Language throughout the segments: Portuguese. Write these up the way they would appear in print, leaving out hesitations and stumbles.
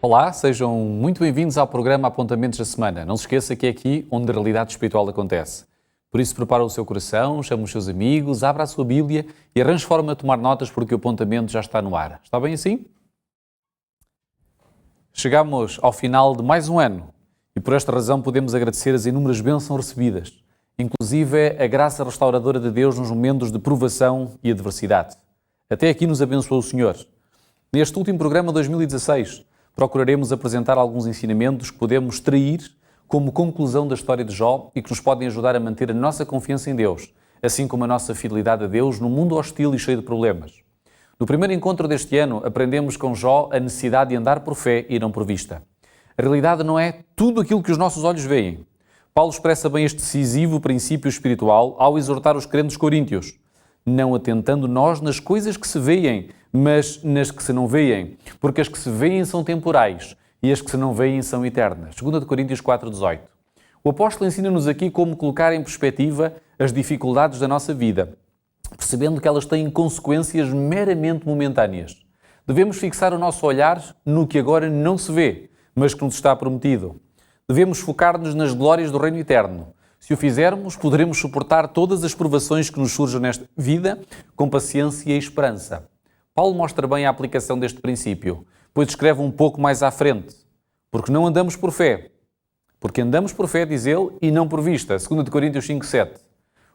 Olá, sejam muito bem-vindos ao programa Apontamentos da Semana. Não se esqueça que é aqui onde a realidade espiritual acontece. Por isso, prepara o seu coração, chame os seus amigos, abra a sua Bíblia e arranje forma de tomar notas porque o apontamento já está no ar. Está bem assim? Chegamos ao final de mais um ano e por esta razão podemos agradecer as inúmeras bênçãos recebidas, inclusive a graça restauradora de Deus nos momentos de provação e adversidade. Até aqui nos abençoou o Senhor. Neste último programa 2016, procuraremos apresentar alguns ensinamentos que podemos extrair como conclusão da história de Jó e que nos podem ajudar a manter a nossa confiança em Deus, assim como a nossa fidelidade a Deus num mundo hostil e cheio de problemas. No primeiro encontro deste ano, aprendemos com Jó a necessidade de andar por fé e não por vista. A realidade não é tudo aquilo que os nossos olhos veem. Paulo expressa bem este decisivo princípio espiritual ao exortar os crentes coríntios, não atentando nós nas coisas que se veem, mas nas que se não veem, porque as que se veem são temporais e as que se não veem são eternas. 2 Coríntios 4,18. O apóstolo ensina-nos aqui como colocar em perspectiva as dificuldades da nossa vida, percebendo que elas têm consequências meramente momentâneas. Devemos fixar o nosso olhar no que agora não se vê, mas que nos está prometido. Devemos focar-nos nas glórias do reino eterno. Se o fizermos, poderemos suportar todas as provações que nos surjam nesta vida com paciência e esperança. Paulo mostra bem a aplicação deste princípio, pois escreve um pouco mais à frente. Porque não andamos por fé. Porque andamos por fé, diz ele, e não por vista. 2 Coríntios 5,7.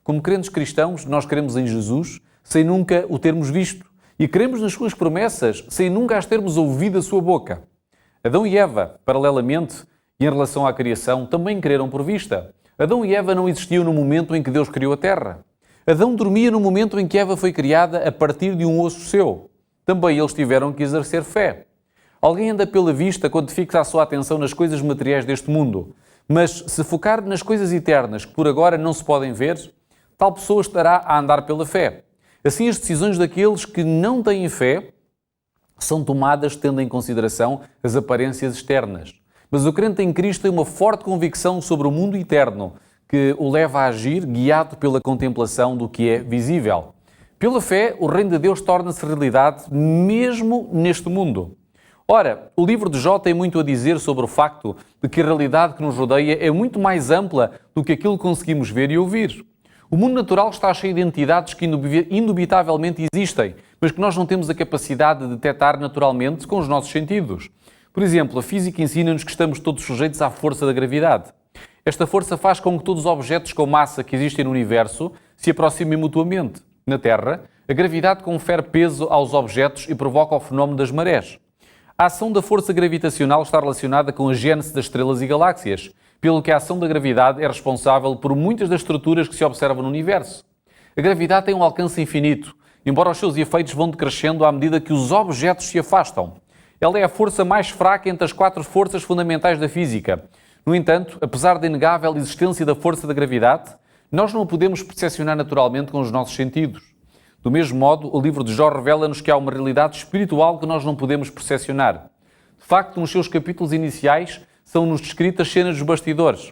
Como crentes cristãos, nós cremos em Jesus sem nunca o termos visto e cremos nas suas promessas sem nunca as termos ouvido a sua boca. Adão e Eva, paralelamente, e em relação à criação, também creram por vista. Adão e Eva não existiam no momento em que Deus criou a terra. Adão dormia no momento em que Eva foi criada a partir de um osso seu. Também eles tiveram que exercer fé. Alguém anda pela vista quando fixa a sua atenção nas coisas materiais deste mundo, mas se focar nas coisas eternas que por agora não se podem ver, tal pessoa estará a andar pela fé. Assim, as decisões daqueles que não têm fé são tomadas tendo em consideração as aparências externas. Mas o crente em Cristo tem uma forte convicção sobre o mundo eterno que o leva a agir guiado pela contemplação do que é visível. Pela fé, o reino de Deus torna-se realidade mesmo neste mundo. Ora, o livro de Jó tem muito a dizer sobre o facto de que a realidade que nos rodeia é muito mais ampla do que aquilo que conseguimos ver e ouvir. O mundo natural está cheio de entidades que indubitavelmente existem, mas que nós não temos a capacidade de detectar naturalmente com os nossos sentidos. Por exemplo, a física ensina-nos que estamos todos sujeitos à força da gravidade. Esta força faz com que todos os objetos com massa que existem no universo se aproximem mutuamente. Na Terra, a gravidade confere peso aos objetos e provoca o fenómeno das marés. A ação da força gravitacional está relacionada com a gênese das estrelas e galáxias, pelo que a ação da gravidade é responsável por muitas das estruturas que se observam no universo. A gravidade tem um alcance infinito, embora os seus efeitos vão decrescendo à medida que os objetos se afastam. Ela é a força mais fraca entre as 4 forças fundamentais da física. No entanto, apesar da inegável existência da força da gravidade, nós não a podemos percepcionar naturalmente com os nossos sentidos. Do mesmo modo, o livro de Jó revela-nos que há uma realidade espiritual que nós não podemos percepcionar. De facto, nos seus capítulos iniciais, são-nos descritas cenas dos bastidores.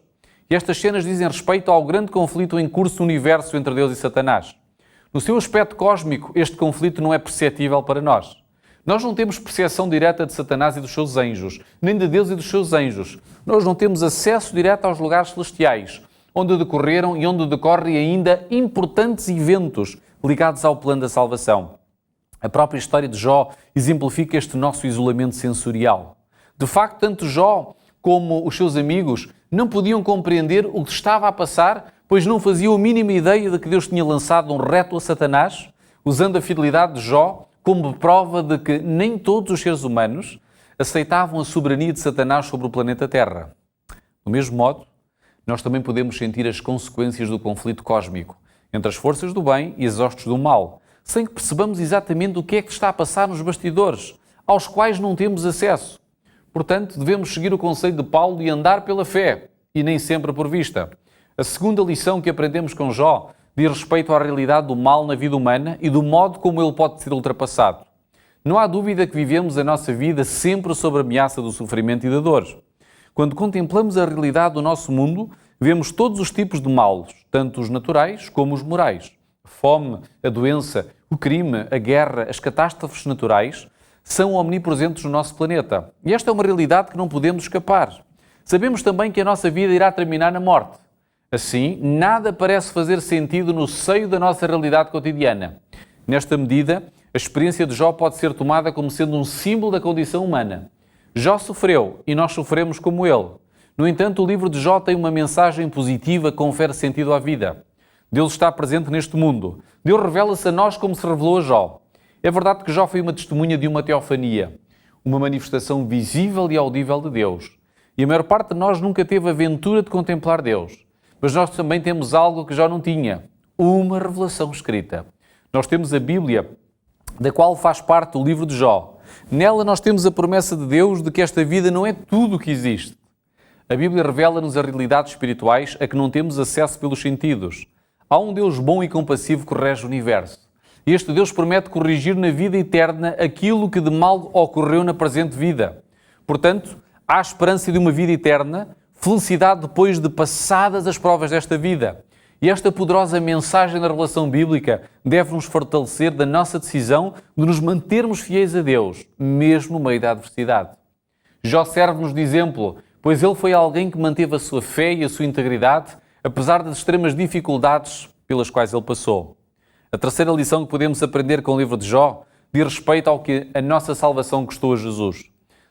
E estas cenas dizem respeito ao grande conflito em curso no universo entre Deus e Satanás. No seu aspecto cósmico, este conflito não é perceptível para nós. Nós não temos percepção direta de Satanás e dos seus anjos, nem de Deus e dos seus anjos. Nós não temos acesso direto aos lugares celestiais, onde decorreram e onde decorrem ainda importantes eventos ligados ao plano da salvação. A própria história de Jó exemplifica este nosso isolamento sensorial. De facto, tanto Jó como os seus amigos não podiam compreender o que estava a passar, pois não faziam a mínima ideia de que Deus tinha lançado um reto a Satanás, usando a fidelidade de Jó como prova de que nem todos os seres humanos aceitavam a soberania de Satanás sobre o planeta Terra. Do mesmo modo, nós também podemos sentir as consequências do conflito cósmico entre as forças do bem e as hostes do mal, sem que percebamos exatamente o que é que está a passar nos bastidores, aos quais não temos acesso. Portanto, devemos seguir o conselho de Paulo e andar pela fé, e nem sempre por vista. A segunda lição que aprendemos com Jó diz respeito à realidade do mal na vida humana e do modo como ele pode ser ultrapassado. Não há dúvida que vivemos a nossa vida sempre sob a ameaça do sofrimento e da dor. Quando contemplamos a realidade do nosso mundo, vemos todos os tipos de males, tanto os naturais como os morais. A fome, a doença, o crime, a guerra, as catástrofes naturais são omnipresentes no nosso planeta. E esta é uma realidade que não podemos escapar. Sabemos também que a nossa vida irá terminar na morte. Assim, nada parece fazer sentido no seio da nossa realidade cotidiana. Nesta medida, a experiência de Jó pode ser tomada como sendo um símbolo da condição humana. Jó sofreu e nós sofremos como ele. No entanto, o livro de Jó tem uma mensagem positiva que confere sentido à vida. Deus está presente neste mundo. Deus revela-se a nós como se revelou a Jó. É verdade que Jó foi uma testemunha de uma teofania, uma manifestação visível e audível de Deus. E a maior parte de nós nunca teve a aventura de contemplar Deus. Mas nós também temos algo que Jó não tinha, uma revelação escrita. Nós temos a Bíblia, da qual faz parte o livro de Jó. Nela nós temos a promessa de Deus de que esta vida não é tudo o que existe. A Bíblia revela-nos as realidades espirituais a que não temos acesso pelos sentidos. Há um Deus bom e compassivo que rege o universo. E este Deus promete corrigir na vida eterna aquilo que de mal ocorreu na presente vida. Portanto, há esperança de uma vida eterna, felicidade depois de passadas as provas desta vida. E esta poderosa mensagem da revelação bíblica deve nos fortalecer da nossa decisão de nos mantermos fiéis a Deus, mesmo no meio da adversidade. Jó serve-nos de exemplo, pois ele foi alguém que manteve a sua fé e a sua integridade, apesar das extremas dificuldades pelas quais ele passou. A terceira lição que podemos aprender com o livro de Jó diz respeito ao que a nossa salvação custou a Jesus.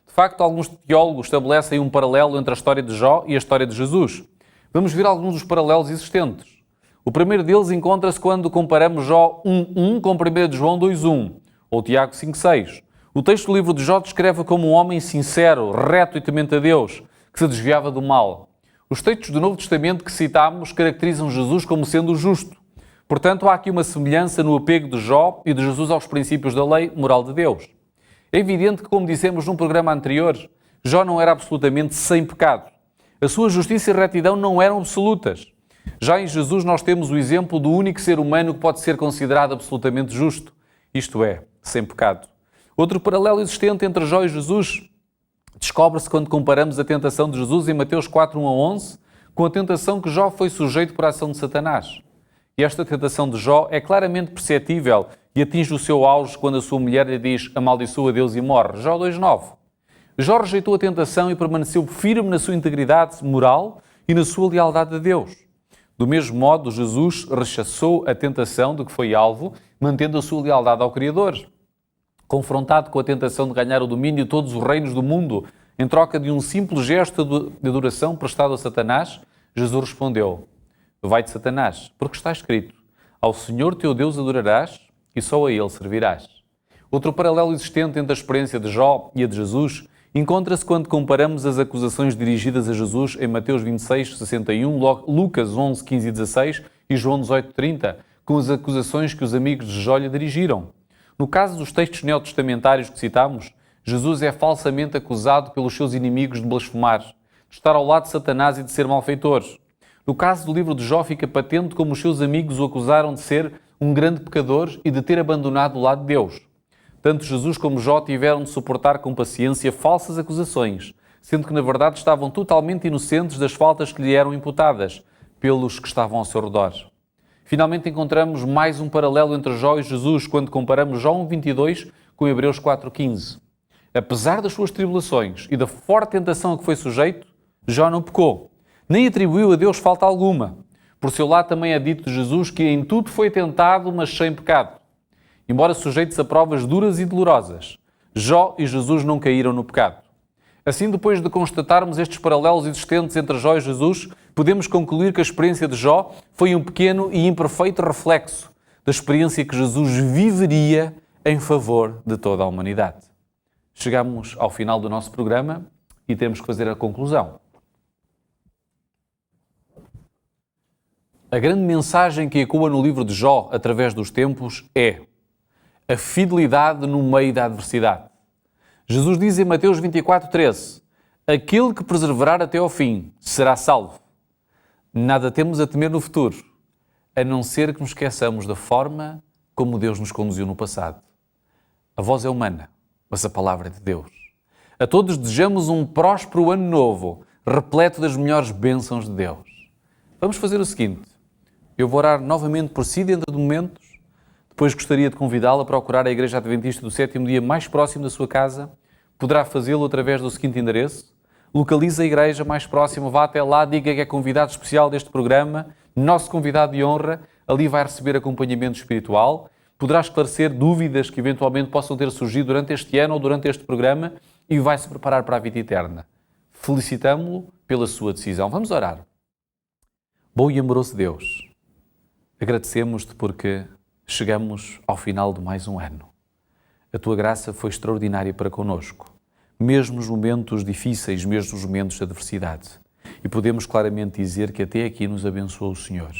De facto, alguns teólogos estabelecem um paralelo entre a história de Jó e a história de Jesus. Vamos ver alguns dos paralelos existentes. O primeiro deles encontra-se quando comparamos Jó 1.1 com 1 João 2.1, ou Tiago 5.6. O texto do livro de Jó descreve como um homem sincero, reto e temente a Deus, que se desviava do mal. Os textos do Novo Testamento que citámos caracterizam Jesus como sendo justo. Portanto, há aqui uma semelhança no apego de Jó e de Jesus aos princípios da lei moral de Deus. É evidente que, como dissemos num programa anterior, Jó não era absolutamente sem pecado. A sua justiça e retidão não eram absolutas. Já em Jesus nós temos o exemplo do único ser humano que pode ser considerado absolutamente justo, isto é, sem pecado. Outro paralelo existente entre Jó e Jesus descobre-se quando comparamos a tentação de Jesus em Mateus 4.1-11 com a tentação que Jó foi sujeito por ação de Satanás. E esta tentação de Jó é claramente perceptível e atinge o seu auge quando a sua mulher lhe diz amaldiçoa Deus e morre. Jó 2.9. Jó rejeitou a tentação e permaneceu firme na sua integridade moral e na sua lealdade a Deus. Do mesmo modo, Jesus rechaçou a tentação de que foi alvo, mantendo a sua lealdade ao Criador. Confrontado com a tentação de ganhar o domínio de todos os reinos do mundo em troca de um simples gesto de adoração prestado a Satanás, Jesus respondeu: vai-te, Satanás, porque está escrito, ao Senhor teu Deus adorarás e só a Ele servirás. Outro paralelo existente entre a experiência de Jó e a de Jesus encontra-se quando comparamos as acusações dirigidas a Jesus em Mateus 26:61, Lucas 11:15 e 16 e João 18:30, com as acusações que os amigos de Jó lhe dirigiram. No caso dos textos neotestamentários que citámos, Jesus é falsamente acusado pelos seus inimigos de blasfemar, de estar ao lado de Satanás e de ser malfeitor. No caso do livro de Jó, fica patente como os seus amigos o acusaram de ser um grande pecador e de ter abandonado o lado de Deus. Tanto Jesus como Jó tiveram de suportar com paciência falsas acusações, sendo que na verdade estavam totalmente inocentes das faltas que lhe eram imputadas pelos que estavam ao seu redor. Finalmente encontramos mais um paralelo entre Jó e Jesus quando comparamos Jó 1.22 com Hebreus 4.15. Apesar das suas tribulações e da forte tentação a que foi sujeito, Jó não pecou, nem atribuiu a Deus falta alguma. Por seu lado também é dito de Jesus que em tudo foi tentado, mas sem pecado. Embora sujeitos a provas duras e dolorosas, Jó e Jesus não caíram no pecado. Assim, depois de constatarmos estes paralelos existentes entre Jó e Jesus, podemos concluir que a experiência de Jó foi um pequeno e imperfeito reflexo da experiência que Jesus viveria em favor de toda a humanidade. Chegamos ao final do nosso programa e temos que fazer a conclusão. A grande mensagem que ecoa no livro de Jó, através dos tempos, é a fidelidade no meio da adversidade. Jesus diz em Mateus 24:13, aquele que perseverar até ao fim será salvo. Nada temos a temer no futuro, a não ser que nos esqueçamos da forma como Deus nos conduziu no passado. A voz é humana, mas a palavra é de Deus. A todos desejamos um próspero ano novo, repleto das melhores bênçãos de Deus. Vamos fazer o seguinte, eu vou orar novamente por si dentro de momentos. Depois gostaria de convidá-lo a procurar a Igreja Adventista do Sétimo Dia mais próximo da sua casa. Poderá fazê-lo através do seguinte endereço: localize a igreja mais próxima, vá até lá, diga que é convidado especial deste programa, nosso convidado de honra, ali vai receber acompanhamento espiritual, poderá esclarecer dúvidas que eventualmente possam ter surgido durante este ano ou durante este programa e vai se preparar para a vida eterna. Felicitamo-lo pela sua decisão. Vamos orar. Bom e amoroso Deus, agradecemos-te porque chegamos ao final de mais um ano. A tua graça foi extraordinária para connosco, mesmo nos momentos difíceis, mesmo nos momentos de adversidade. E podemos claramente dizer que até aqui nos abençoou o Senhor.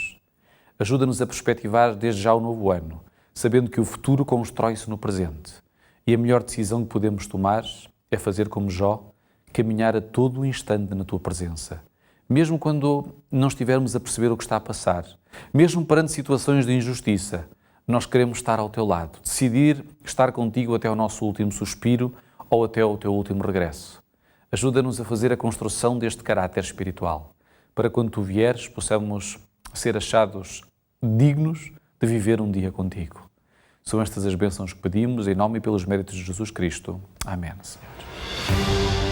Ajuda-nos a perspectivar desde já o novo ano, sabendo que o futuro constrói-se no presente. E a melhor decisão que podemos tomar é fazer como Jó, caminhar a todo o instante na tua presença. Mesmo quando não estivermos a perceber o que está a passar, mesmo perante situações de injustiça, nós queremos estar ao teu lado, decidir estar contigo até o nosso último suspiro ou até o teu último regresso. Ajuda-nos a fazer a construção deste caráter espiritual, para quando tu vieres possamos ser achados dignos de viver um dia contigo. São estas as bênçãos que pedimos, em nome e pelos méritos de Jesus Cristo. Amém, Senhor.